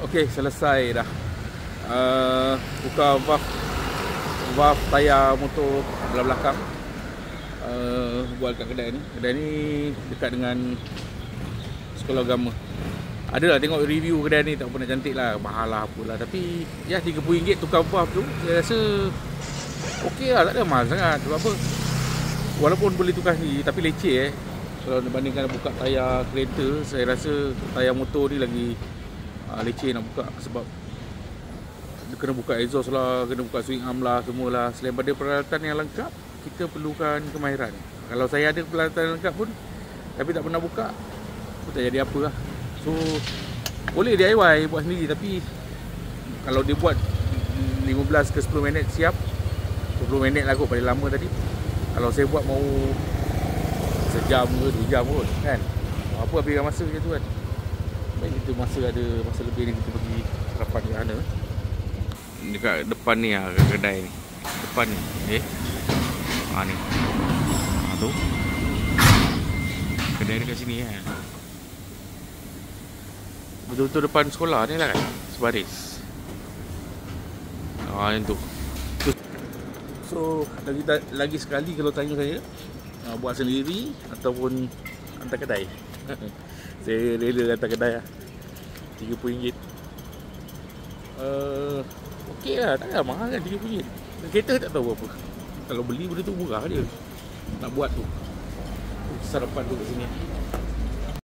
Okey, selesai dah. Buka valve tayar motor belah belakang. Buat kat kedai ni. Kedai ni dekat dengan sekolah agama. Adalah tengok review kedai ni, tak pernah cantik lah, mahal lah apalah. Tapi ya RM30 tukar valve tu, saya rasa okey lah, tak ada mahal sangat. Sebab apa? Walaupun boleh tukar sendiri, tapi leceh kalau dibandingkan buka tayar kereta, saya rasa tayar motor ni lagi leceh nak buka. Sebab dia kena buka exhaust lah, kena buka swing arm lah, semualah. Selain pada peralatan yang lengkap, kita perlukan kemahiran. Kalau saya ada peralatan yang lengkap pun, tapi tak pernah buka, pun tak jadi apa lah. So boleh DIY buat sendiri, tapi kalau dia buat 15 ke 10 minit siap, 20 minit lah kot paling lama tadi. Kalau saya buat mau sejam ke 2 jam kot kan, apa habiskan masa macam tu kan. Baik, kita ada masa lebih ni, kita pergi sarapan di sana. Dekat depan ni lah kedai ni. Depan ni ni tu kedai dekat sini kan. Betul-betul depan sekolah ni lah kan, sebaris. Yang tu. So lagi sekali kalau tanya saya, buat sendiri ataupun hantar kedai. Saya rela hantar kedai lah, RM30. Okey lah, takkan mahal kan RM30. Kereta tak tahu apa. Kalau beli benda tu murah je. Nak buat tu sarapan tu kat sini.